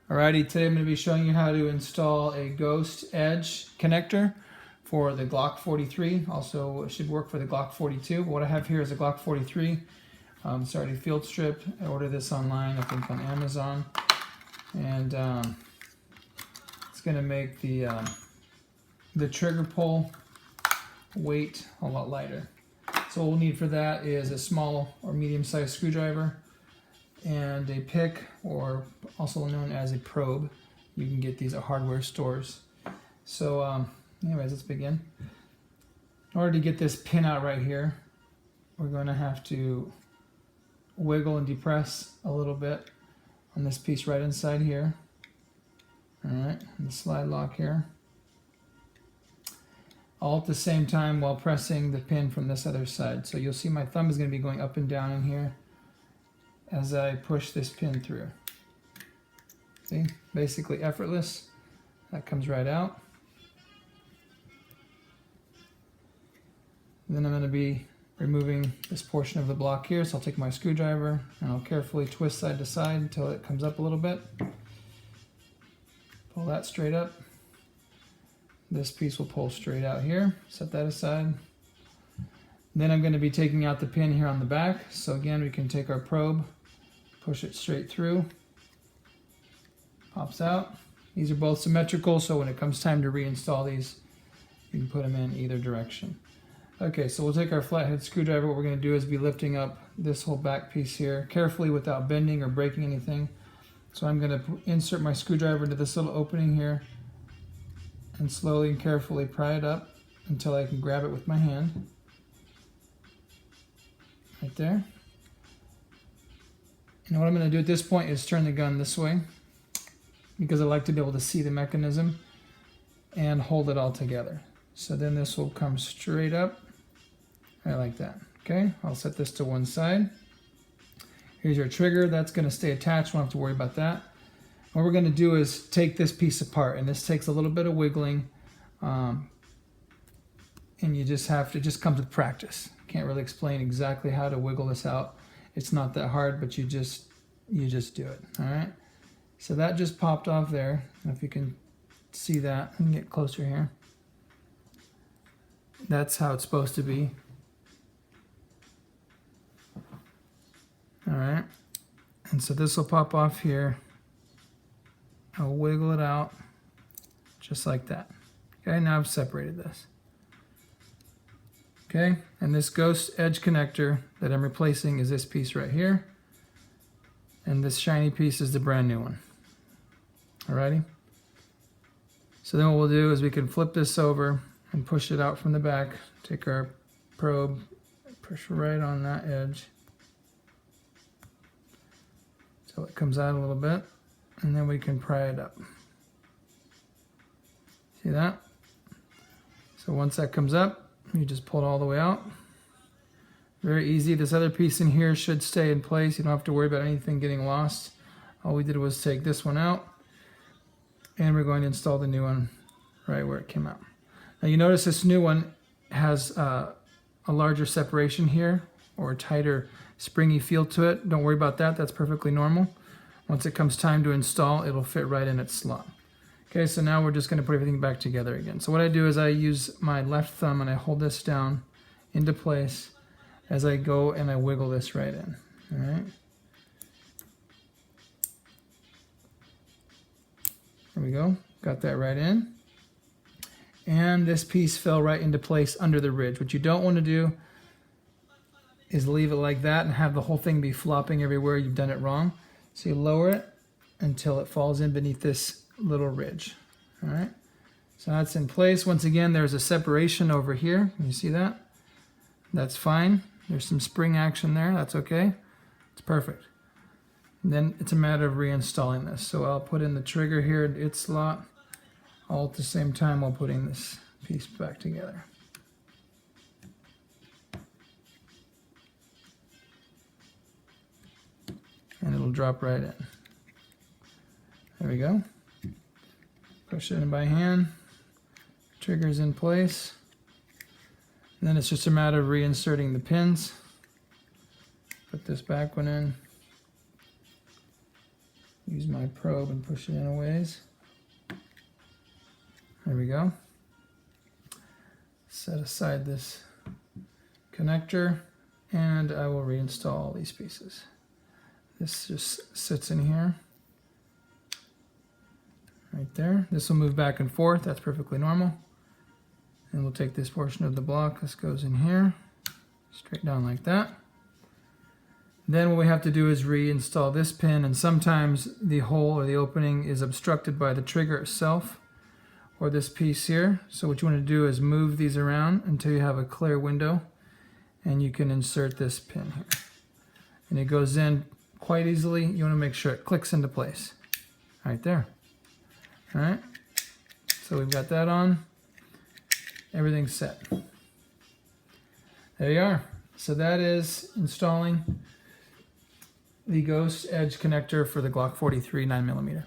Alrighty, today I'm going to be showing you how to install a ghost edge connector for the Glock 43. Also, it should work for the Glock 42. But what I have here is a Glock 43. It's already field stripped. I ordered this online, I think on Amazon. And it's going to make the trigger pull weight a lot lighter. So what we'll need for that is a small or medium-sized screwdriver and a pick, or also known as a probe. You can get these at hardware stores. So anyways, let's begin. In order to get this pin out right here, we're going to have to wiggle and depress a little bit on this piece right inside here. Alright, and the slide lock here. All at the same time while pressing the pin from this other side. So you'll see my thumb is going to be going up and down in here as I push this pin through. See, basically effortless. That comes right out. And then I'm going to be removing this portion of the block here, so I'll take my screwdriver and I'll carefully twist side to side until it comes up a little bit. Pull that straight up. This piece will pull straight out here. Set that aside. Then I'm going to be taking out the pin here on the back. So again, we can take our probe, push it straight through, pops out. These are both symmetrical, so when it comes time to reinstall these, you can put them in either direction. Okay, so we'll take our flathead screwdriver. What we're going to do is be lifting up this whole back piece here, carefully without bending or breaking anything. So I'm going to insert my screwdriver into this little opening here and slowly and carefully pry it up until I can grab it with my hand. Right there. And what I'm going to do at this point is turn the gun this way, because I like to be able to see the mechanism and hold it all together. So then this will come straight up, right like that. Okay, I'll set this to one side. Here's your trigger. That's going to stay attached. Won't have to worry about that. What we're going to do is take this piece apart, and this takes a little bit of wiggling, and you just have to, it just comes with practice. Can't really explain exactly how to wiggle this out. It's not that hard, but you just do it. All right. So that just popped off there. If you can see that, and get closer here. That's how it's supposed to be. All right. And so this will pop off here. I'll wiggle it out just like that. Okay, now I've separated this. Okay, and this ghost edge connector that I'm replacing is this piece right here. And this shiny piece is the brand new one. Alrighty? So then what we'll do is we can flip this over and push it out from the back. Take our probe, push right on that edge till it comes out a little bit. And then we can pry it up. See that? So once that comes up, you just pull it all the way out. Very easy. This other piece in here should stay in place. You don't have to worry about anything getting lost. All we did was take this one out, and we're going to install the new one right where it came out. Now you notice this new one has a larger separation here, or a tighter springy feel to it. Don't worry about that. That's perfectly normal. Once it comes time to install, it'll fit right in its slot. Okay, so now we're just going to put everything back together again. So what I do is I use my left thumb and I hold this down into place as I go and I wiggle this right in. All right. There we go. Got that right in. And this piece fell right into place under the ridge. What you don't want to do is leave it like that and have the whole thing be flopping everywhere. You've done it wrong. So you lower it until it falls in beneath this little ridge. All right. So that's in place. Once again, there's a separation over here. Can you see that? That's fine. There's some spring action there. That's okay. It's perfect. And then it's a matter of reinstalling this. So I'll put in the trigger here in its slot, all at the same time while putting this piece back together. And it'll drop right in. There we go. Push it in by hand. Trigger's in place. And then it's just a matter of reinserting the pins. Put this back one in. use my probe and push it in a ways. There we go. Set aside this connector, and I will reinstall all these pieces. This just sits in here, right there. This will move back and forth. That's perfectly normal. And we'll take this portion of the block. This goes in here, straight down like that. Then what we have to do is reinstall this pin, and sometimes the hole or the opening is obstructed by the trigger itself or this piece here. So what you want to do is move these around until you have a clear window, and you can insert this pin here. And it goes in quite easily. You want to make sure it clicks into place right there. All right, so we've got that on. Everything's set. There you are. So that is installing the Ghost Edge connector for the Glock 43 9mm.